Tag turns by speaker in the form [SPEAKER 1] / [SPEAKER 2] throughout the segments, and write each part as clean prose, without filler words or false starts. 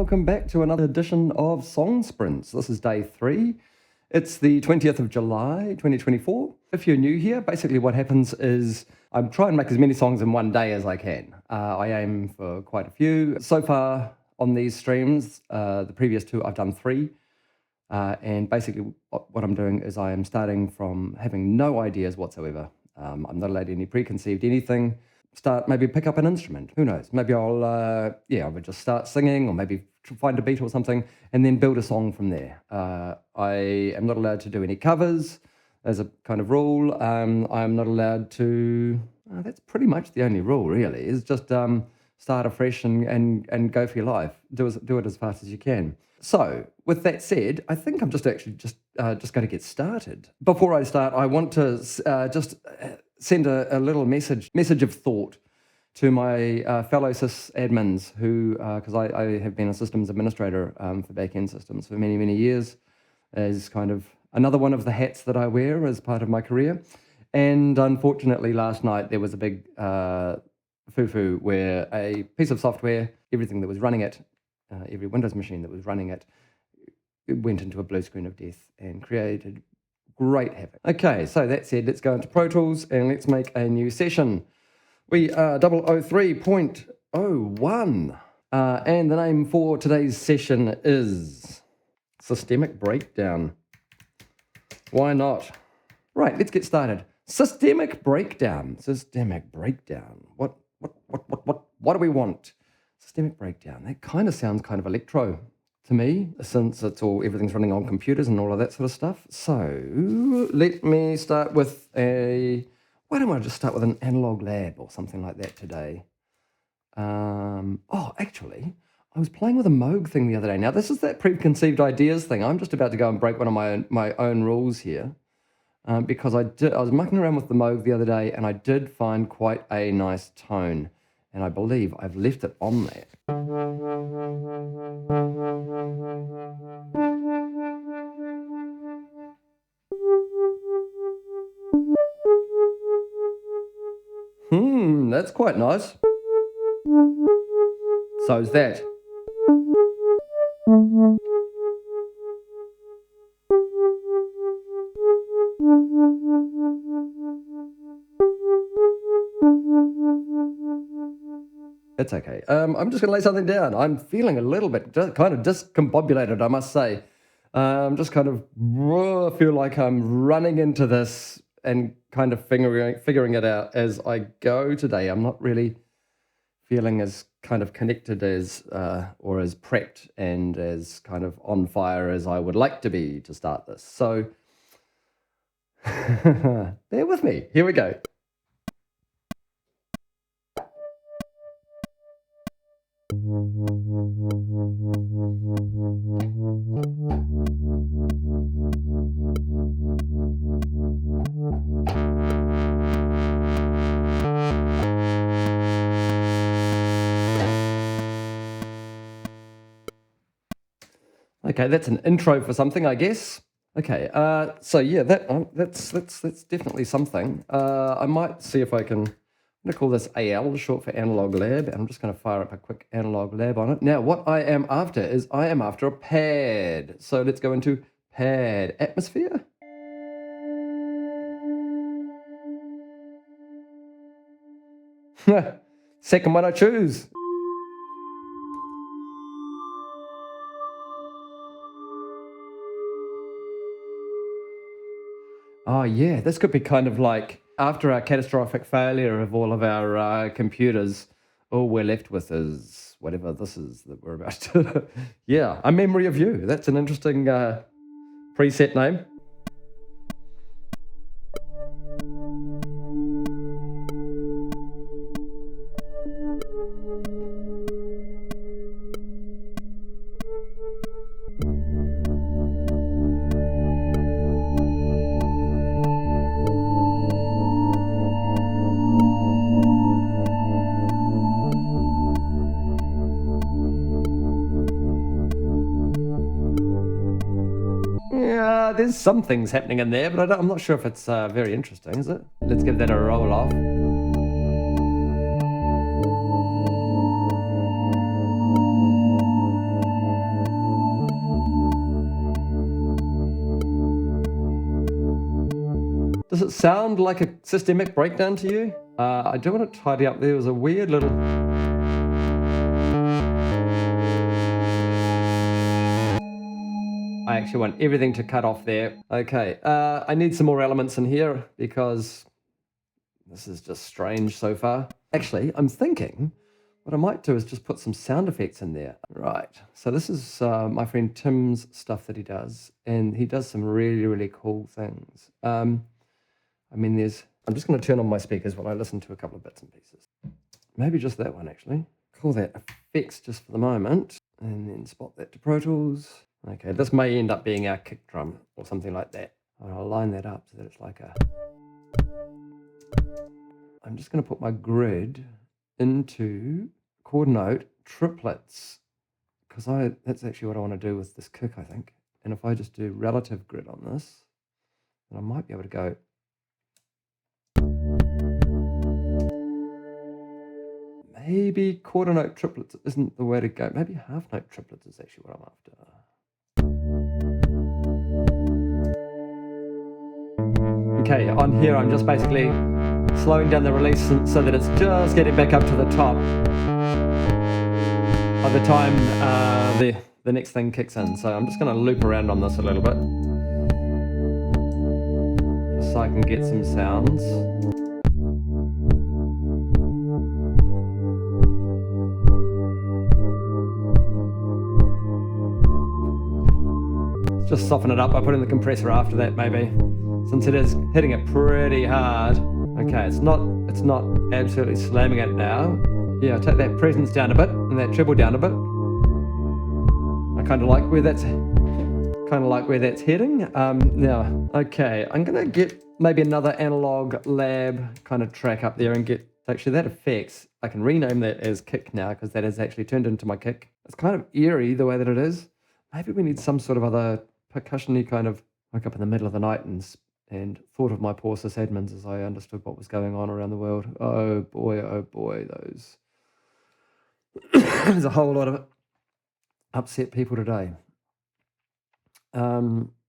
[SPEAKER 1] welcome back to another edition of Song Sprints. This is day 3. It's the 20th of July, 2024. If you're new here, basically what happens is I try and make as many songs in one day as I can. I aim for quite a few. So far on these streams, the previous 2, I've done 3. And basically what I'm doing is I am starting from having no ideas whatsoever. I'm not allowed any preconceived anything. Maybe pick up an instrument. Who knows? Maybe I would just start singing, or maybe find a beat or something, and then build a song from there. I am not allowed to do any covers as a kind of rule. I'm not allowed to. That's pretty much the only rule, really. Is just start afresh and go for your life. Do it as fast as you can. So, with that said, I think I'm just going to get started. Before I start, I want to just send a little message of thought to my fellow sysadmins who, because I have been a systems administrator for back-end systems for many, many years, as kind of another one of the hats that I wear as part of my career. And unfortunately, last night there was a big foo-foo where a piece of software, everything that was running it, every Windows machine that was running it went into a blue screen of death and created great havoc. Okay, so that said, let's go into Pro Tools and let's make a new session. We are 003.01, and the name for today's session is Systemic Breakdown. Why not? Right, let's get started. Systemic Breakdown. Systemic Breakdown. What do we want? Systemic Breakdown. That kind of sounds kind of electro to me, since everything's running on computers and all of that sort of stuff. So let me start with why don't I just start with an analog lab or something like that today? Actually, I was playing with a Moog thing the other day. Now, this is that preconceived ideas thing. I'm just about to go and break one of my own rules here, because I was mucking around with the Moog the other day, and I did find quite a nice tone, and I believe I've left it on there. That's quite nice. So's that. It's okay. I'm just going to lay something down. I'm feeling a little bit kind of discombobulated, I must say. I'm just kind of feel like I'm running into this and kind of figuring it out as I go today. I'm not really feeling as kind of connected as or as prepped and as kind of on fire as I would like to be to start this. So bear with me. Here we go. Okay, that's an intro for something, I guess. Okay, so yeah, that's definitely something. I might see if I can. I'm going to call this AL, short for Analog Lab, and I'm just going to fire up a quick Analog Lab on it. Now, what I am after is a pad. So let's go into pad atmosphere. Second one I choose. Oh yeah, this could be kind of like after our catastrophic failure of all of our computers, all we're left with is whatever this is that we're about to. Yeah, A Memory of You. That's an interesting preset name. There's some things happening in there, but I'm not sure if it's very interesting, is it? Let's give that a roll off. Does it sound like a systemic breakdown to you? I do want to tidy up. There was a weird little... I actually want everything to cut off there. Okay, I need some more elements in here because this is just strange so far. Actually, I'm thinking what I might do is just put some sound effects in there. Right, so this is my friend Tim's stuff that he does, and he does some really, really cool things. I mean, I'm just going to turn on my speakers while I listen to a couple of bits and pieces. Maybe just that one, actually. Call that effects just for the moment, and then spot that to Pro Tools. Okay, this may end up being our kick drum or something like that. I'll line that up so that it's like a... I'm just going to put my grid into chord note triplets, because that's actually what I want to do with this kick, I think. And if I just do relative grid on this, then I might be able to go... Maybe quarter note triplets isn't the way to go. Maybe half note triplets is actually what I'm after. Okay, on here I'm just basically slowing down the release so that it's just getting back up to the top by the time the next thing kicks in. So I'm just going to loop around on this a little bit, just so I can get some sounds. Just soften it up. I put in the compressor after that, maybe, since it is hitting it pretty hard. Okay, it's not absolutely slamming it now. Yeah, take that presence down a bit and that treble down a bit. I kind of like where that's heading. Now, okay, I'm gonna get maybe another analog lab kind of track up there and get actually that effects. I can rename that as kick now because that has actually turned into my kick. It's kind of eerie the way that it is. Maybe we need some sort of other percussion-y kind of... Woke up in the middle of the night and thought of my poor sysadmins as I understood what was going on around the world. Oh boy, those... There's a whole lot of upset people today.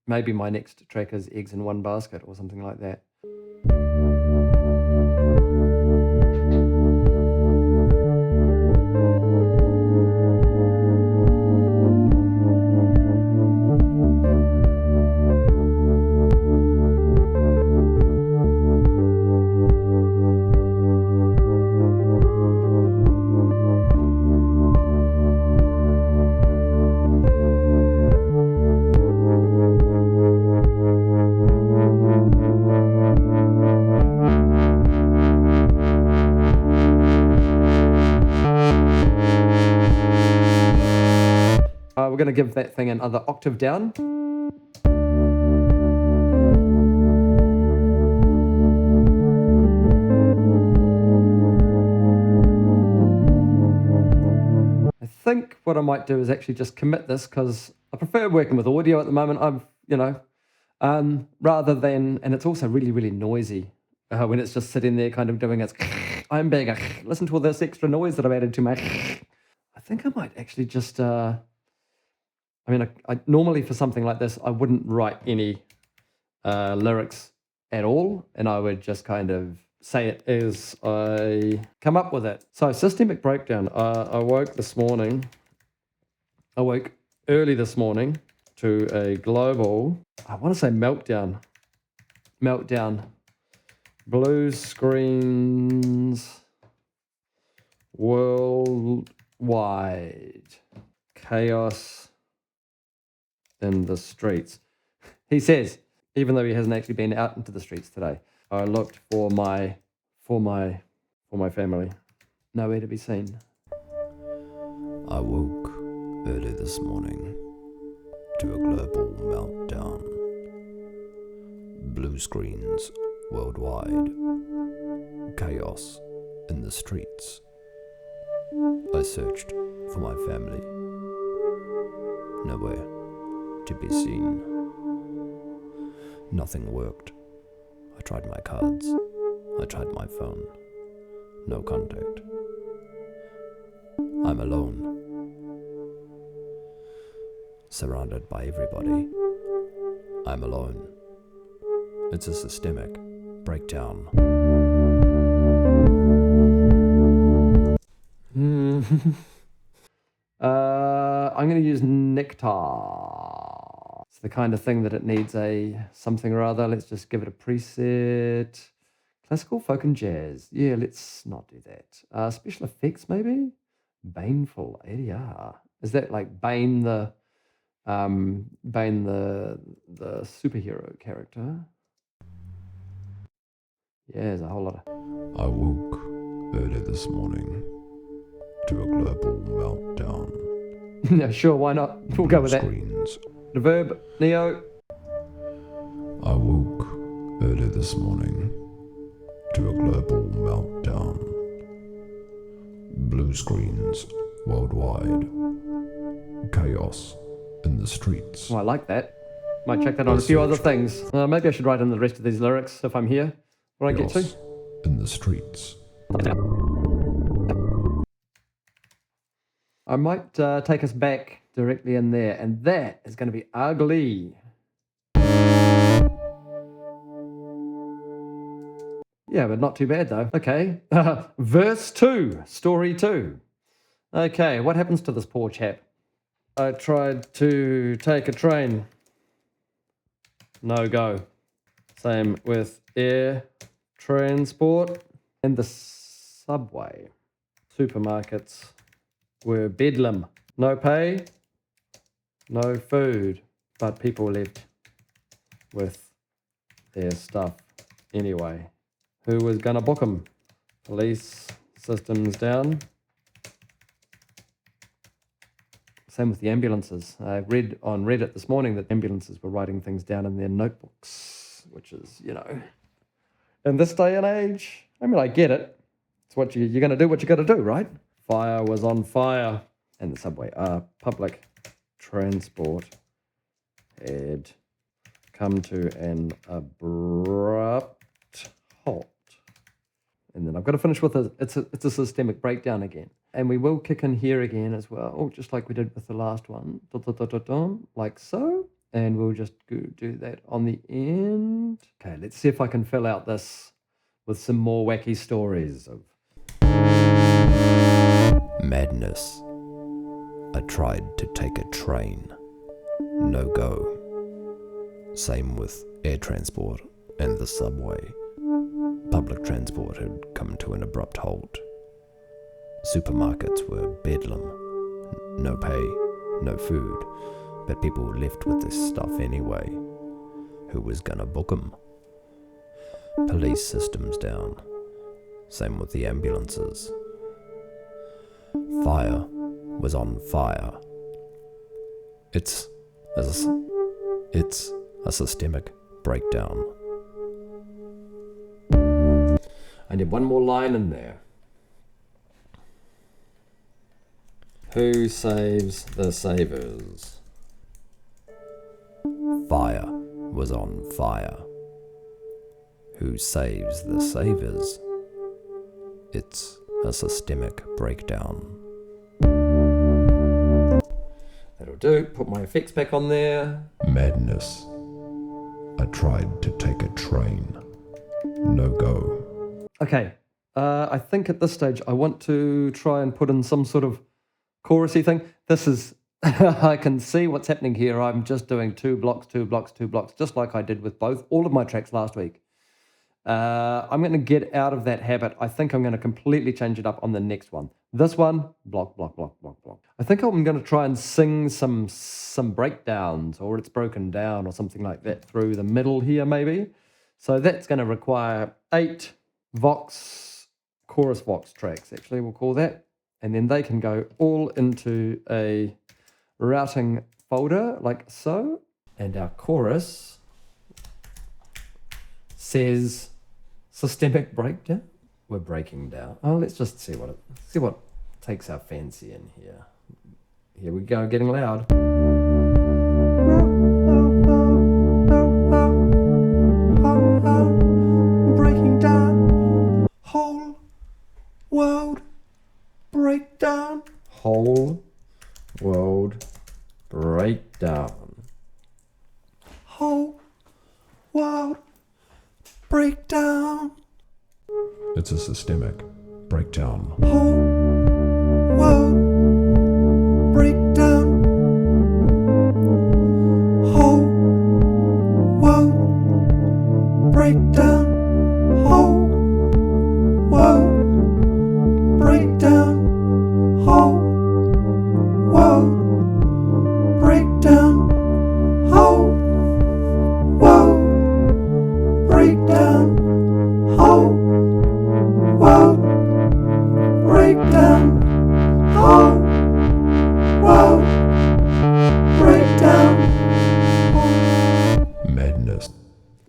[SPEAKER 1] Maybe my next track is eggs in one basket or something like that. We're going to give that thing another octave down. I think what I might do is actually just commit this because I prefer working with audio at the moment. Rather than, and it's also really, really noisy when it's just sitting there kind of doing its... I'm being listen to all this extra noise that I've added to my... I think I might actually just... I normally for something like this, I wouldn't write any lyrics at all, and I would just kind of say it as I come up with it. So systemic breakdown. I woke early this morning to a global, I want to say meltdown, blue screens worldwide, chaos in the streets. He says, even though he hasn't actually been out into the streets today. I looked for my family. Nowhere to be seen.
[SPEAKER 2] I woke early this morning to a global meltdown. Blue screens worldwide. Chaos in the streets. I searched for my family. Nowhere to be seen. Nothing worked. I tried my cards. I tried my phone. No contact. I'm alone. Surrounded by everybody. I'm alone. It's a systemic breakdown.
[SPEAKER 1] I'm going to use nectar. It's the kind of thing that it needs a something or other. Let's just give it a preset. Classical, folk, and jazz. Yeah, let's not do that. Special effects, maybe? Baneful, ADR. Is that like Bane the superhero character? Yeah, there's a whole lot of...
[SPEAKER 2] I woke early this morning to a global meltdown.
[SPEAKER 1] Yeah, sure, why not? We'll go with that.
[SPEAKER 2] Screens.
[SPEAKER 1] Reverb, Neo.
[SPEAKER 2] I woke early this morning to a global meltdown. Blue screens worldwide. Chaos in the streets.
[SPEAKER 1] Oh, I like that. Might check that on a few other things. Maybe I should write in the rest of these lyrics if I'm here. Where I get to?
[SPEAKER 2] In the streets.
[SPEAKER 1] I might take us back directly in there, and that is going to be ugly. Yeah, but not too bad though. Okay, verse 2, story 2. Okay, what happens to this poor chap? I tried to take a train. No go. Same with air transport and the subway. Supermarkets were bedlam. No pay, no food, but people left with their stuff anyway. Who was gonna book them? Police systems down. Same with the ambulances. I read on Reddit this morning that ambulances were writing things down in their notebooks, which is, you know, in this day and age, I mean, I get it. It's what you're going to do what you got to do, right? Fire was on fire. And the subway, public transport had come to an abrupt halt. And then I've got to finish with it's a systemic breakdown again. And we will kick in here again as well, just like we did with the last one, like so. And we'll just do that on the end. Okay, let's see if I can fill out this with some more wacky stories of
[SPEAKER 2] madness. I tried to take a train. No go. Same with air transport and the subway. Public transport had come to an abrupt halt. Supermarkets were bedlam. No pay, no food, but people left with this stuff anyway. Who was gonna book 'em? Police systems down. Same with the ambulances. Fire was on fire. It's a systemic breakdown.
[SPEAKER 1] I need one more line in there. Who saves the savers?
[SPEAKER 2] Fire was on fire. Who saves the savers? It's a systemic breakdown.
[SPEAKER 1] That'll do. Put my effects back on there.
[SPEAKER 2] Madness. I tried to take a train. No go.
[SPEAKER 1] Okay. I think at this stage I want to try and put in some sort of chorusy thing. This is, I can see what's happening here. I'm just doing 2 blocks, 2 blocks, 2 blocks, just like I did with all of my tracks last week. I'm going to get out of that habit. I think I'm going to completely change it up on the next one. This one, block, block, block, block, block. I think I'm going to try and sing some breakdowns, or it's broken down or something like that through the middle here maybe. So that's going to require 8 chorus vox tracks, actually, we'll call that. And then they can go all into a routing folder like so. And our chorus says systemic breakdown. We're breaking down. Oh, let's just see what takes our fancy in here. Here we go, getting loud. Breaking down. Whole world breakdown. Whole world breakdown. Whole world
[SPEAKER 2] breakdown. It's a systemic breakdown.
[SPEAKER 3] Whole world breakdown. Whole world breakdown. Whole world breakdown. Whole world breakdown. Whole world breakdown. Whole world breakdown. Whole world breakdown.
[SPEAKER 2] Madness.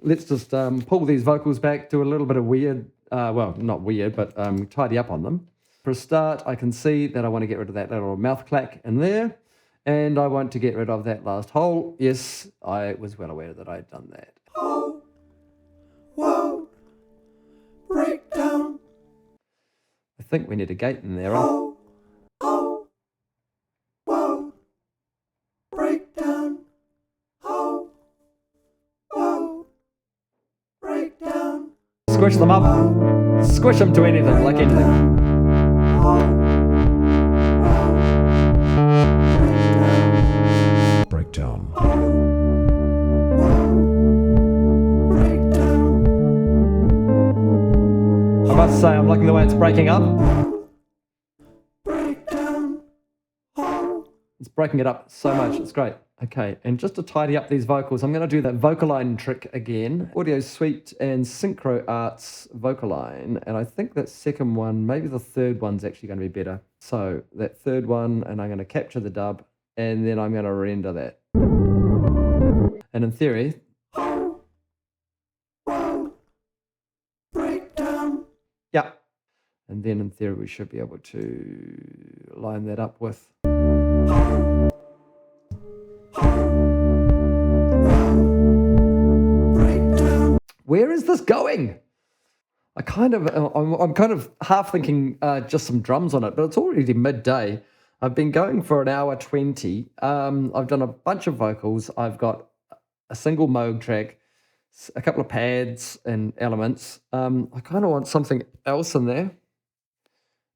[SPEAKER 1] Let's just pull these vocals back, do a little bit of weird, well, not weird, but tidy up on them. For a start, I can see that I want to get rid of that little mouth clack in there, and I want to get rid of that last hole. Yes, I was well aware that I'd done that.
[SPEAKER 3] Whole world breakdown.
[SPEAKER 1] I think we need a gate in there, right?
[SPEAKER 3] Whole world breakdown. Whole world breakdown.
[SPEAKER 1] Squish them up. Squish them to anything, like anything.
[SPEAKER 2] Breakdown.
[SPEAKER 1] I must say, I'm liking the way it's breaking up.
[SPEAKER 3] Breakdown.
[SPEAKER 1] It's breaking it up so much, it's great. Okay, and just to tidy up these vocals, I'm going to do that vocal line trick again. Audio Suite and Synchro Arts vocal line, and I think that second one, maybe the third one's actually going to be better. So that third one, and I'm going to capture the dub, and then I'm going to render that. And in theory,
[SPEAKER 3] Breakdown.
[SPEAKER 1] yeah. And then in theory, we should be able to line that up with. Where is this going? I'm kind of half thinking just some drums on it, but it's already midday. I've been going for 1:20. I've done a bunch of vocals. I've got a single Moog track, a couple of pads and elements. I kind of want something else in there.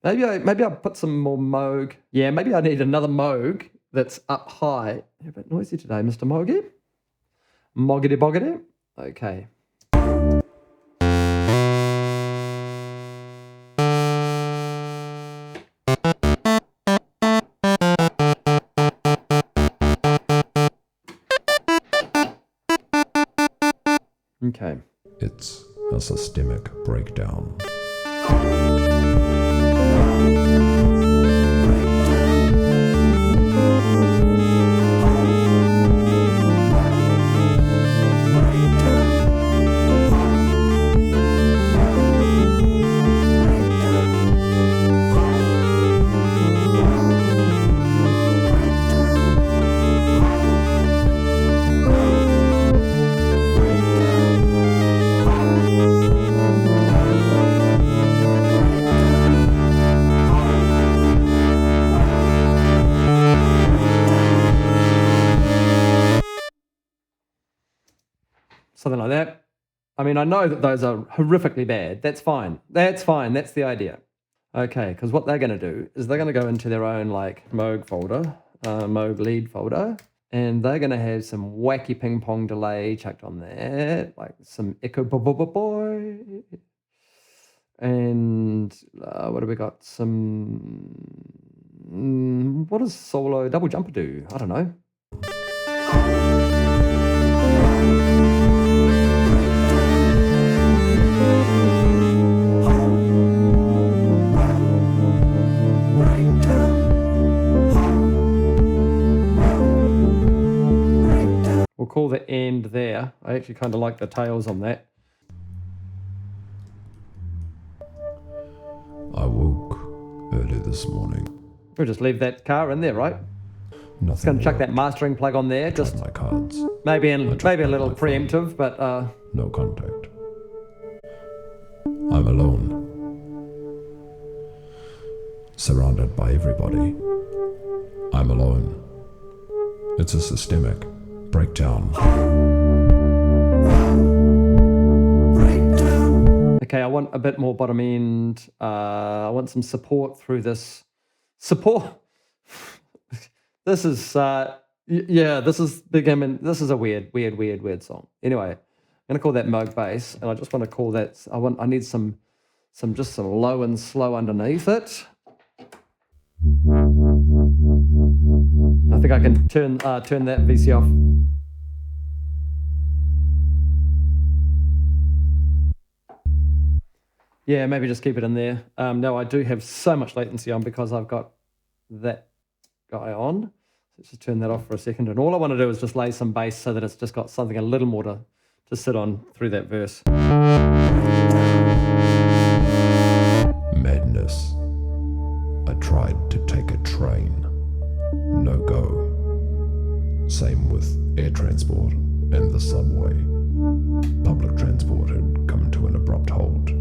[SPEAKER 1] Maybe I'll put some more Moog. Yeah, maybe I need another Moog that's up high. You're a bit noisy today, Mr. Mooggy. Moggity boggity. Okay. Okay.
[SPEAKER 2] It's a systemic breakdown.
[SPEAKER 1] Something like that. I mean, I know that those are horrifically bad. That's fine. That's fine. That's the idea. Okay, because what they're going to do is they're going to go into their own like Moog folder, Moog lead folder, and they're going to have some wacky ping pong delay chucked on there, like some echo boy. And what have we got? Some, what does solo double jumper do? I don't know. We'll call the end there. I actually kind of like the tails on that.
[SPEAKER 2] I woke early this morning.
[SPEAKER 1] We'll just leave that car in there, right?
[SPEAKER 2] Nothing.
[SPEAKER 1] Just going to chuck that mastering plug on there. Just
[SPEAKER 2] my cards.
[SPEAKER 1] maybe a little preemptive, but
[SPEAKER 2] No contact. I'm alone. Surrounded by everybody. I'm alone. It's a systemic breakdown.
[SPEAKER 3] Breakdown.
[SPEAKER 1] Okay, I want a bit more bottom end. I want some support through this. Support. This is, yeah, this is beginning. This is a weird song. Anyway, I'm going to call that Moog Bass, and I just want to call that, I need some low and slow underneath it. I think I can turn that VC off. Yeah, maybe just keep it in there. No, I do have so much latency on because I've got that guy on. Let's just turn that off for a second. And all I want to do is just lay some bass so that it's just got something a little more to sit on through that verse.
[SPEAKER 2] Madness. I tried to take a train. No go. Same with air transport and the subway. Public transport had come to an abrupt halt.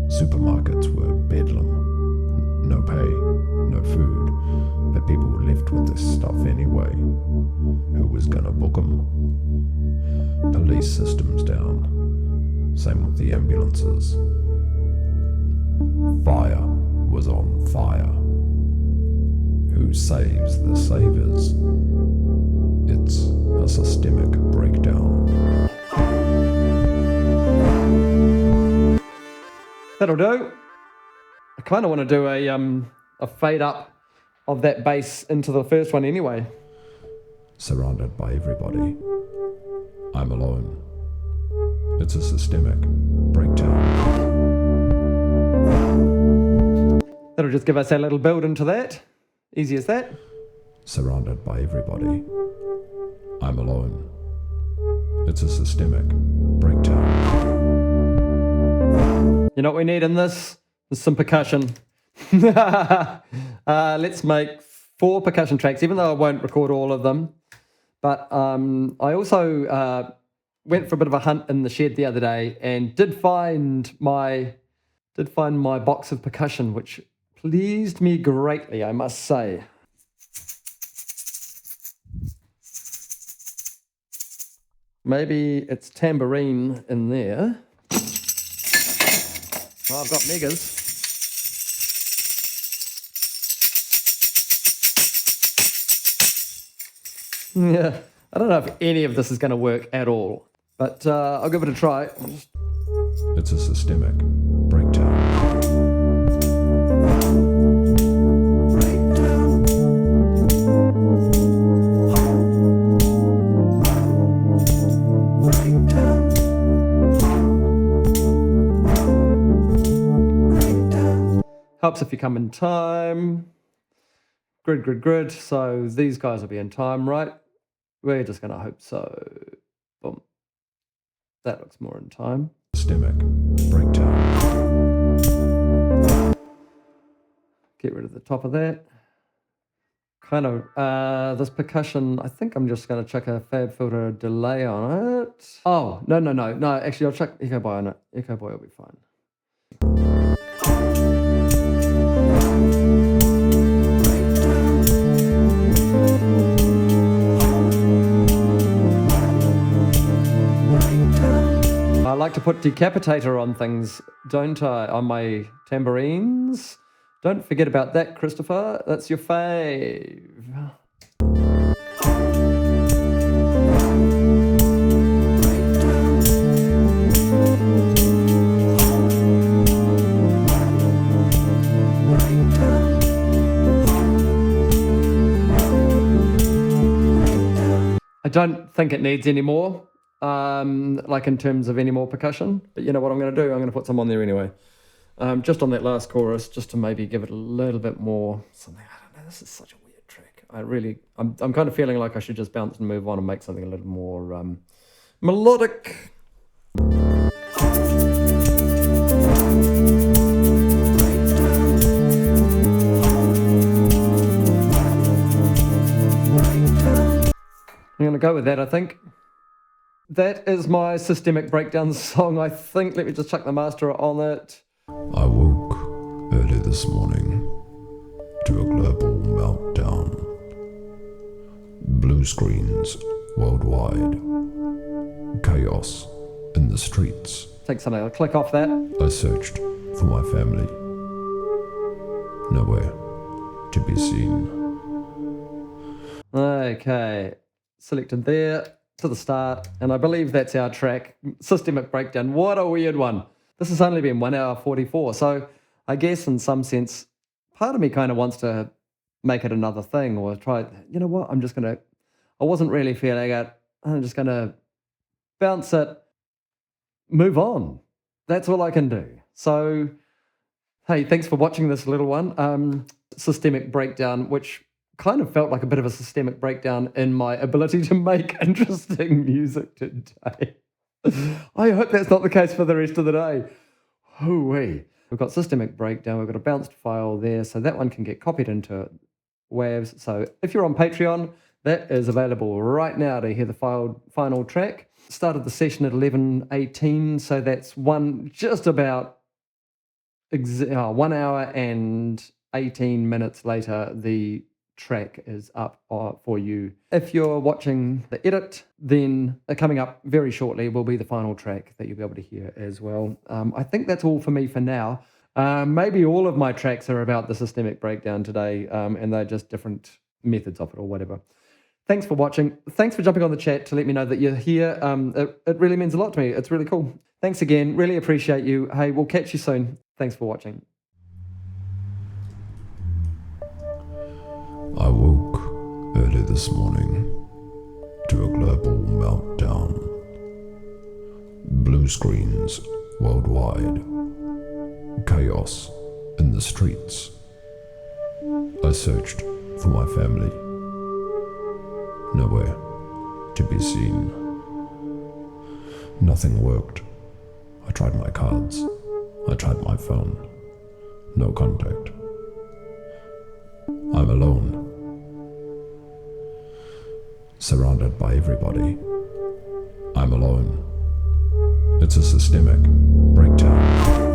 [SPEAKER 2] Supermarkets were bedlam. No pay, no food, but people left with this stuff anyway. Who was gonna book 'em? Police systems down. Same with the ambulances. Fire was on fire. Who saves the savers? It's a systemic breakdown.
[SPEAKER 1] That'll do. I kind of want to do a fade up of that bass into the first one anyway.
[SPEAKER 2] Surrounded by everybody. I'm alone. It's a systemic breakdown.
[SPEAKER 1] That'll just give us a little build into that. Easy as that.
[SPEAKER 2] Surrounded by everybody. I'm alone. It's a systemic breakdown.
[SPEAKER 1] You know what we need in this? There's some percussion. Let's make 4 percussion tracks, even though I won't record all of them. But I also went for a bit of a hunt in the shed the other day and did find my box of percussion, which pleased me greatly, I must say. Maybe it's tambourine in there. Oh, I've got megas. Yeah, I don't know if any of this is going to work at all, but I'll give it a try.
[SPEAKER 2] It's a systemic breakdown.
[SPEAKER 1] Helps if you come in time. Grid. So these guys will be in time, right? We're just going to hope so. Boom. That looks more in time.
[SPEAKER 2] Systemic breakdown.
[SPEAKER 1] Get rid of the top of that. Kind of, this percussion, I think I'm just going to chuck a Fab Filter delay on it. Oh, no. Actually, I'll chuck Echo Boy on it. Echo Boy will be fine. I like to put decapitator on things, don't I? On my tambourines. Don't forget about that, Christopher. That's your fave. I don't think it needs any more. Like in terms of any more percussion, but you know what I'm going to do? I'm going to put some on there anyway. Just on that last chorus, just to maybe give it a little bit more something. I don't know. This is such a weird track. I'm kind of feeling like I should just bounce and move on and make something a little more melodic. I'm going to go with that, I think. That is my systemic breakdown song, I think. Let me just chuck the master on it.
[SPEAKER 2] I woke early this morning to a global meltdown. Blue screens worldwide. Chaos in the streets.
[SPEAKER 1] Take something, I'll click off that.
[SPEAKER 2] I searched for my family. Nowhere to be seen.
[SPEAKER 1] Okay, selected there to the start, and I believe that's our track, Systemic Breakdown. What a weird one. This has only been 1 hour 44, so I guess in some sense, part of me kind of wants to make it another thing or try, you know what, I wasn't really feeling it. I'm just going to bounce it, move on. That's all I can do. So, hey, thanks for watching this little one. Systemic Breakdown, which kind of felt like a bit of a systemic breakdown in my ability to make interesting music today. I hope that's not the case for the rest of the day. Hoo-wee. We've got Systemic Breakdown, we've got a bounced file there, so that one can get copied into WAVs. So if you're on Patreon, that is available right now to hear the final track. Started the session at 11:18, so that's just about 1 hour and 18 minutes later, the track is up for you. If you're watching the edit, then coming up very shortly will be the final track that you'll be able to hear as well. I think that's all for me for now. Maybe all of my tracks are about the systemic breakdown today, and they're just different methods of it or whatever. Thanks for watching. Thanks for jumping on the chat to let me know that you're here. It really means a lot to me. It's really cool. Thanks again. Really appreciate you. Hey, we'll catch you soon. Thanks for watching.
[SPEAKER 2] I woke early this morning to a global meltdown. Blue screens worldwide. Chaos in the streets. I searched for my family. Nowhere to be seen. Nothing worked. I tried my cards. I tried my phone. No contact. I'm alone. Surrounded by everybody. I'm alone. It's a systemic breakdown.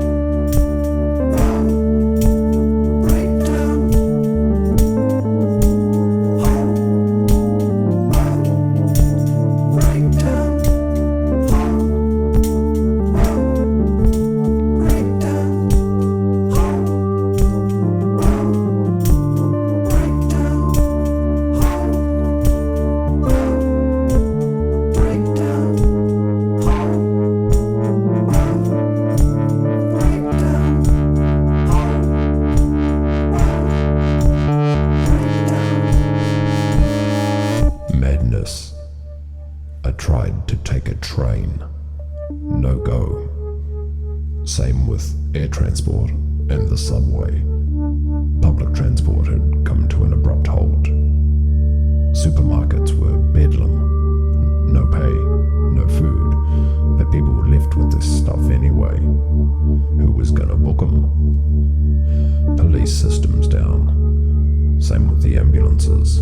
[SPEAKER 2] I tried to take a train. No go. Same with air transport and the subway. Public transport had come to an abrupt halt. Supermarkets were bedlam. No pay, no food, but people left with this stuff anyway. Who was gonna book them? Police systems down. Same with the ambulances.